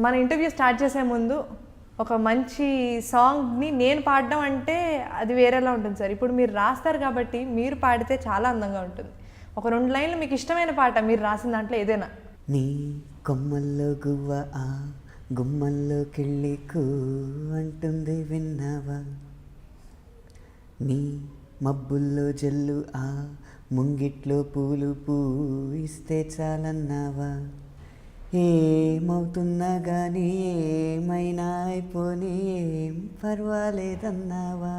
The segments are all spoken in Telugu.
మన ఇంటర్వ్యూ స్టార్ట్ చేసే ముందు ఒక మంచి సాంగ్ని నేను పాడడం అంటే అది వేరేలా ఉంటుంది సార్. ఇప్పుడు మీరు రాస్తారు కాబట్టి మీరు పాడితే చాలా అందంగా ఉంటుంది. ఒక 2 లైన్లు మీకు ఇష్టమైన పాట మీరు రాసిన దాంట్లో ఏదైనా. నీ కొమ్మల్లో గువ్వ ఆ గుమ్మల్లో కిళ్ళికు అంటుంది విన్నావా, నీ మబ్బుల్లో జల్లు ఆ ముంగిట్లో పూలు పూయిస్తే చాలన్నావా, ఏమవుతున్నా కానీ ఏమైనా అయిపోని ఏం పర్వాలేదన్నావా,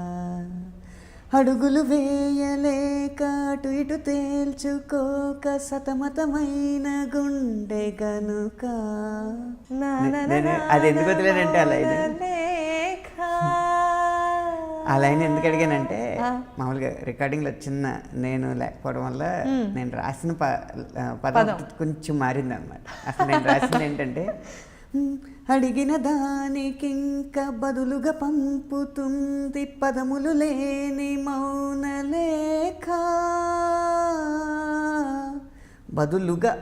అడుగులు వేయలేక అటు ఇటు తేల్చుకోక సతమతమైన గుండె గనుక. అది ఎందుకు వదిలేనంటే ఆ లైన్ ఎందుకు అడిగానంటే మామూలుగా రికార్డింగ్లో చిన్న నేను లేకపోవడం వల్ల నేను రాసిన పదం కొంచెం మారింది అనమాట. అసలు నేను రాసింది ఏంటంటే, అడిగిన దానికి ఇంకా బదులుగా పంపుతుంది పదములు లేని మౌనలేఖ, బదులుగా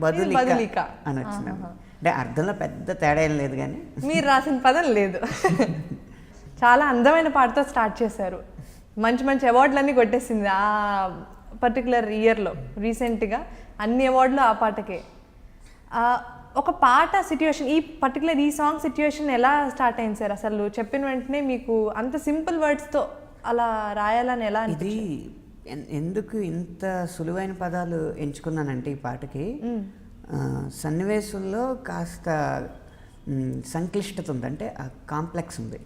బదులిక అని వచ్చింది. అంటే అర్థంలో పెద్ద తేడా ఏం లేదు, కానీ మీరు రాసిన పదం లేదు. చాలా అందమైన పాటతో స్టార్ట్ చేశారు. మంచి మంచి అవార్డులన్నీ కొట్టేసింది ఆ పర్టికులర్ ఇయర్లో. రీసెంట్గా అన్ని అవార్డులు ఆ పాటకే. ఒక పాట సిట్యుయేషన్, ఈ పర్టికులర్ ఈ సాంగ్ సిట్యుయేషన్ ఎలా స్టార్ట్ అయింది సార్? అసలు చెప్పిన వెంటనే మీకు అంత సింపుల్ వర్డ్స్తో అలా రాయాలని ఎలా? ఇది ఎందుకు ఇంత సులువైన పదాలు ఎంచుకున్నానంటే ఈ పాటకి, సన్నివేశంలో కాస్త సంక్లిష్టత ఉంది, అంటే కాంప్లెక్స్ ఉంది.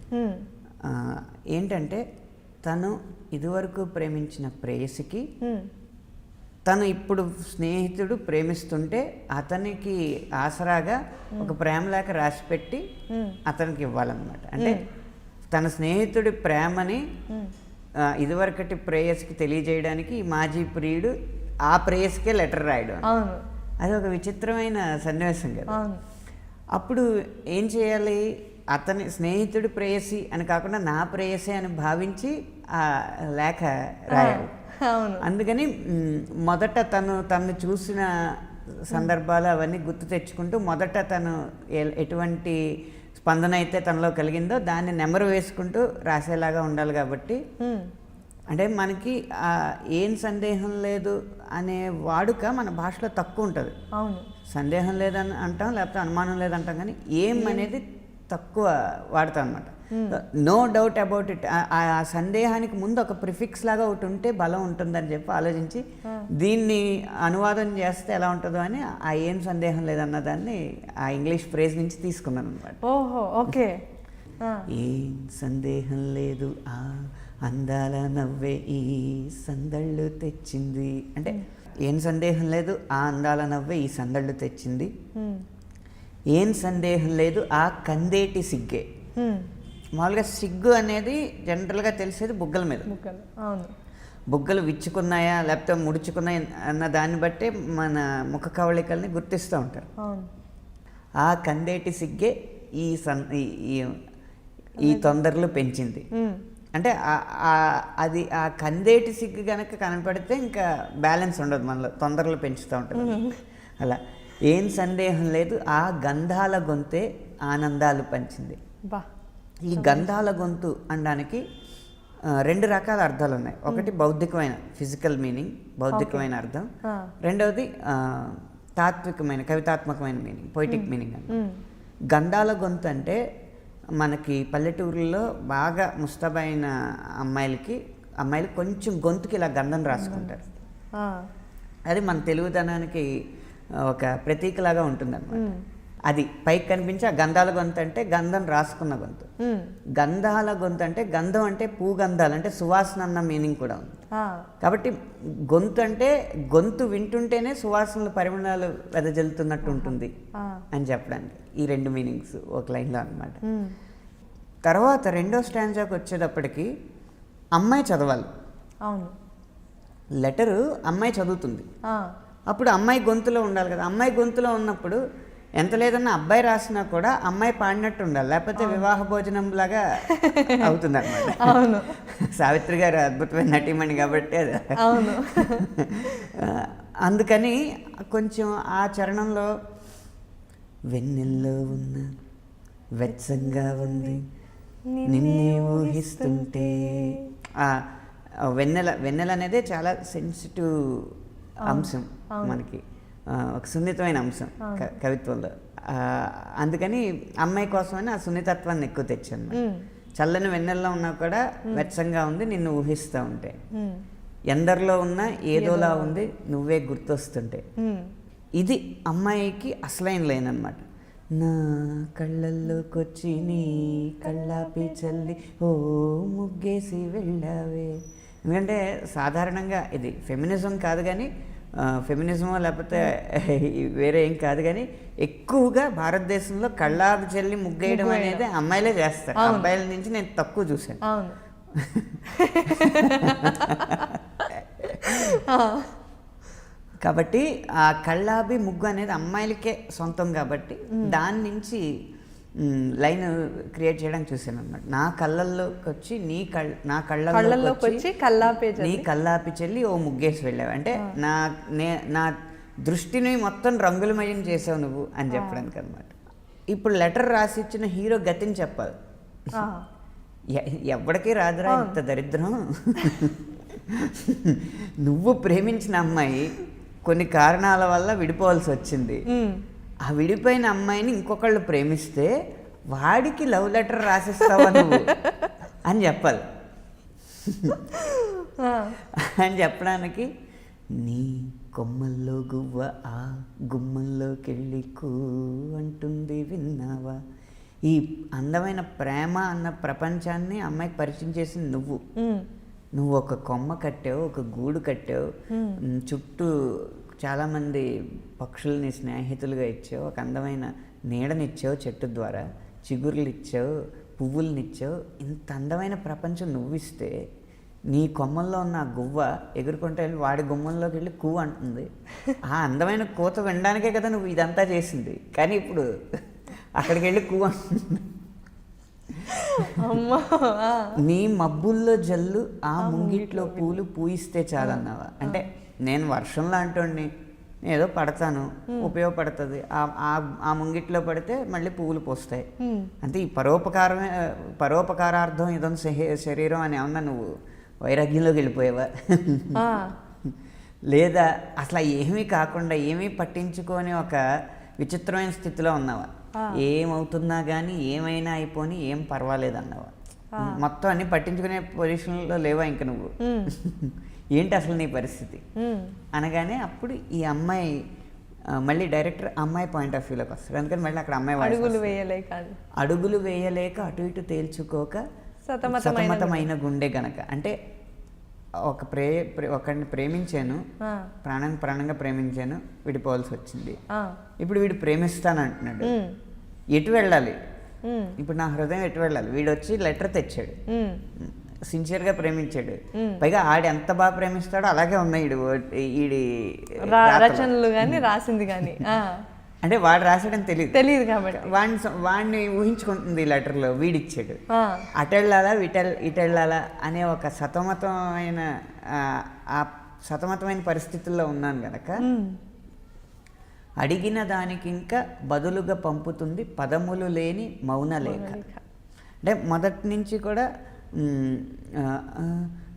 ఏంటంటే తను ఇదివరకు ప్రేమించిన ప్రేయసికి తను ఇప్పుడు స్నేహితుడు ప్రేమిస్తుంటే అతనికి ఆసరాగా ఒక ప్రేమలేఖ రాసిపెట్టి అతనికి ఇవ్వాలన్నమాట. అంటే తన స్నేహితుడి ప్రేమని ఇదివరకటి ప్రేయస్కి తెలియజేయడానికి మాజీ ప్రియుడు ఆ ప్రేయస్కే లెటర్ రాయడం. అది ఒక విచిత్రమైన సన్నివేశం కదా. అప్పుడు ఏం చేయాలి, అతని స్నేహితుడి ప్రేయసి అని కాకుండా నా ప్రేయసి అని భావించి ఆ లేఖ రాయాలి. అందుకని మొదట తను చూసిన సందర్భాలు అవన్నీ గుర్తు తెచ్చుకుంటూ మొదట తను ఎటువంటి స్పందన అయితే తనలో కలిగిందో దాన్ని నెమరు వేసుకుంటూ రాసేలాగా ఉండాలి. కాబట్టి అంటే మనకి ఏం సందేహం లేదు అనే వాడుక మన భాషలో తక్కువ ఉంటుంది. సందేహం లేదని అంటాం, లేకపోతే అనుమానం లేదంటాం, కానీ ఏం అనేది తక్కువ వాడతాం అనమాట. నో డౌట్ అబౌట్ ఇట్, ఆ సందేహానికి ముందు ఒక ప్రిఫిక్స్ లాగా ఒకటి ఉంటే బలం ఉంటుందని చెప్పి ఆలోచించి దీన్ని అనువాదం చేస్తే ఎలా ఉంటుందో అని ఆ ఏం సందేహం లేదన్న దాన్ని ఆ ఇంగ్లీష్ ఫ్రేజ్ నుంచి తీసుకున్నాను అనమాట. ఓకే. ఏం సందేహం లేదు ఆ అందాల నవ్వే ఈ సందళ్ళు తెచ్చింది, అంటే ఏం సందేహం లేదు ఆ అందాల నవ్వే ఈ సందళ్ళు తెచ్చింది, ఏం సందేహం లేదు ఆ కందేటి సిగ్గే. మామూలుగా సిగ్గు అనేది జనరల్గా తెలిసేది బుగ్గల మీద. బుగ్గలు విచ్చుకున్నాయా లేకపోతే ముడుచుకున్నాయా అన్న దాన్ని బట్టే మన ముఖ కవళికల్ని గుర్తిస్తూ ఉంటారు. ఆ కందేటి సిగ్గే ఈ తొందరలు పెంచింది అంటే అది ఆ కందేటి సిగ్గు కనుక కనపడితే ఇంకా బ్యాలెన్స్ ఉండదు, మనలో తొందరలు పెంచుతూ ఉంటుంది. అలా ఏం సందేహం లేదు ఆ గంధాల గొంతే ఆనందాలు పంచింది. ఈ గంధాల గొంతు అనడానికి 2 రకాల అర్థాలు ఉన్నాయి. ఒకటి బౌద్ధికమైన ఫిజికల్ మీనింగ్, బౌద్ధికమైన అర్థం. రెండవది తాత్వికమైన కవితాత్మకమైన మీనింగ్, పొయిటిక్ మీనింగ్ అని. గంధాల గొంతు అంటే మనకి పల్లెటూరులో బాగా ముస్తాబైన అమ్మాయిలు కొంచెం గొంతుకి ఇలా గంధం రాసుకుంటారు. అది మన తెలుగుదనానికి ఒక ప్రతీకలాగా ఉంటుంది అన్నమాట. అది పైకి కనిపించి ఆ గంధాల గొంతు అంటే గంధం రాసుకున్న గొంతు. గంధాల గొంతు అంటే గంధం అంటే పూగంధాలు అంటే సువాసన అన్న మీనింగ్ కూడా ఉంది. కాబట్టి గొంతు అంటే గొంతు వింటుంటేనే సువాసనలు పరిమాణాలు వెదజల్లుతున్నట్టు ఉంటుంది అని చెప్పడానికి ఈ 2 మీనింగ్స్ ఒక లైన్లో అన్నమాట. తర్వాత 2వ స్టాంజాకి వచ్చేటప్పటికి అమ్మాయి చదవాలి. లెటరు అమ్మాయి చదువుతుంది. అప్పుడు అమ్మాయి గొంతులో ఉండాలి కదా. అమ్మాయి గొంతులో ఉన్నప్పుడు ఎంత లేదన్నా అబ్బాయి రాసినా కూడా అమ్మాయి పాడినట్టు ఉండాలి, లేకపోతే వివాహ భోజనం లాగా అవుతుంది అన్నమాట. సావిత్రి గారు అద్భుతమైన నటీమణి కాబట్టి అది. అందుకని కొంచెం ఆ చరణంలో వెన్నెల్లో ఉన్న వెచ్చంగా ఉంది నిన్నే ఊహిస్తుంటే. ఆ వెన్నెల అనేది చాలా సెన్సిటివ్ అంశం మనకి, ఒక సున్నితమైన అంశం కవిత్వంలో. అందుకని అమ్మాయి కోసమని ఆ సున్నితత్వాన్ని ఎక్కువ తెచ్చాను. చల్లని వెన్నెల్లో ఉన్నా కూడా వెచ్చంగా ఉంది నిన్ను ఊహిస్తూ ఉంటే, ఎందరిలో ఉన్నా ఏదోలా ఉంది నువ్వే గుర్తొస్తుంటే. ఇది అమ్మాయికి అసలైన లైన్ అనమాట. నా కళ్ళల్లోకొచ్చి నీ కళ్ళాపి చల్లి ఓ ముగ్గేసి వెళ్ళావే. ఎందుకంటే సాధారణంగా ఇది ఫెమినిజం కాదు కానీ, ఫెమినిజమో లేకపోతే వేరే ఏం కాదు కానీ, ఎక్కువగా భారతదేశంలో కళ్ళాపి చల్లి ముగ్గేయడం అనేది అమ్మాయిలే చేస్తారు. అబ్బాయిల నుంచి నేను తక్కువ చూశాను. కాబట్టి ఆ కళ్ళాపి ముగ్గు అనేది అమ్మాయిలకే సొంతం కాబట్టి దాని నుంచి లైన్ క్రియేట్ చేయడానికి చూసాను అనమాట. నా కళ్ళల్లోకి వచ్చి నా కళ్ళల్లోకి వచ్చి నీ కళ్ళాపి చెల్లి ఓ ముగ్గేసి వెళ్ళావు అంటే నా దృష్టిని మొత్తం రంగులమయం చేసావు నువ్వు అని చెప్పడానికి అనమాట. ఇప్పుడు లెటర్ రాసి ఇచ్చిన హీరో గతిని చెప్పాలి. ఎవడికి రాదురా ఇంత దరిద్రం. నువ్వు ప్రేమించిన అమ్మాయి కొన్ని కారణాల వల్ల విడిపోవాల్సి వచ్చింది. ఆ విడిపోయిన అమ్మాయిని ఇంకొకళ్ళు ప్రేమిస్తే వాడికి లవ్ లెటర్ రాసిస్తావా నువ్వు అని చెప్పాలి. అని చెప్పడానికి నీ కొమ్మల్లో గువ్వ ఆ గుమ్మంలోకెళ్ళి కూ అంటుంది విన్నావా. ఈ అందమైన ప్రేమ అన్న ప్రపంచాన్ని అమ్మాయికి పరిచయం చేసింది నువ్వు ఒక కొమ్మ కట్టావు, ఒక గూడు కట్టావు, చుట్టూ చాలామంది పక్షుల్ని స్నేహితులుగా ఇచ్చావు, ఒక అందమైన నీడనిచ్చావు, చెట్టు ద్వారా చిగుర్లు ఇచ్చావు, పువ్వుల్ని ఇచ్చావు. ఇంత అందమైన ప్రపంచం నువ్వు ఇస్తే నీ కొమ్మల్లో ఉన్న ఆ గువ్వ ఎగురుకుంటే వెళ్ళి వాడి గుమ్మంలోకి వెళ్ళి కూ అంటుంది. ఆ అందమైన కూత వినడానికే కదా నువ్వు ఇదంతా చేసింది, కానీ ఇప్పుడు అక్కడికి వెళ్ళి కూ అంటుంది. నీ మబ్బుల్లో జల్లు ఆ ముంగిట్లో పూలు పూయిస్తే చాలన్నావా. అంటే నేను వర్షం లాంటి ఏదో పడతాను, ఉపయోగపడుతుంది, ఆ ముంగిట్లో పడితే మళ్ళీ పువ్వులు పోస్తాయి అంటే ఈ పరోపకారార్థం ఇదొని శరీరం అని ఏమన్నా నువ్వు వైరాగ్యంలోకి వెళ్ళిపోయావా? లేదా అసలు ఏమీ కాకుండా ఏమీ పట్టించుకొని ఒక విచిత్రమైన స్థితిలో ఉన్నావా? ఏమవుతున్నా కానీ ఏమైనా అయిపోని ఏం పర్వాలేదు అన్నావా? మొత్తం అన్ని పట్టించుకునే పొజిషన్లో లేవా ఇంక నువ్వు? ఏంటి అసలు నీ పరిస్థితి అనగానే అప్పుడు ఈ అమ్మాయి మళ్ళీ డైరెక్టర్ అమ్మాయి పాయింట్ ఆఫ్ వ్యూలోకి వస్తారు. అందుకని మళ్ళీ అక్కడ అమ్మాయి అడుగులు వేయలేక అటు ఇటు తేల్చుకోక సతమతమైన గుండె గనక. అంటే ఒకరిని ప్రేమించాను, ప్రాణంగా ప్రేమించాను, విడిపోవాల్సి వచ్చింది. ఇప్పుడు వీడు ప్రేమిస్తానంటున్నాడు, ఎటు వెళ్ళాలి? ఇప్పుడు నా హృదయం ఎటు వెళ్ళాలి? వీడు వచ్చి లెటర్ తెచ్చాడు, సిన్సియర్గా ప్రేమించాడు, పైగా ఆడు ఎంత బాగా ప్రేమిస్తాడో అలాగే ఉన్నాయి ఈడి రచనలు కానీ రాసింది కానీ. అంటే వాడు రాసాడని తెలియదు కాబట్టి వాడిని ఊహించుకుంటుంది ఈ లెటర్లో. వీడిచ్చాడు అటెళ్ళాలా ఇటెళ్ళాలా అనే ఒక సతమతమైన పరిస్థితుల్లో ఉన్నాను గనక అడిగిన దానికి ఇంకా బదులుగా పంపుతుంది పదములు లేని మౌన లేఖ. అంటే మొదటి నుంచి కూడా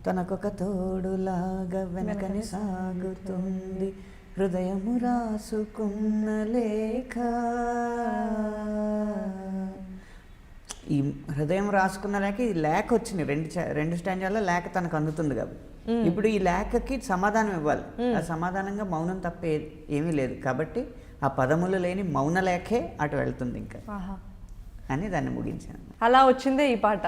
తనకొక తోడులాగా వెనకని సాగుతుంది హృదయము రాసుకున్న లేఖ. ఈ హృదయం రాసుకున్న లేఖ, ఈ లేఖ వచ్చింది రెండు స్టాంజాల్లో లేఖ తనకు అందుతుంది కాబట్టి ఇప్పుడు ఈ లేఖకి సమాధానం ఇవ్వాలి. ఆ సమాధానంగా మౌనం తప్ప ఏమీ లేదు కాబట్టి ఆ పదములు లేని మౌన లేఖే అటు వెళ్తుంది ఇంకా అని దాన్ని ముగించాను. అలా వచ్చిందే ఈ పాట.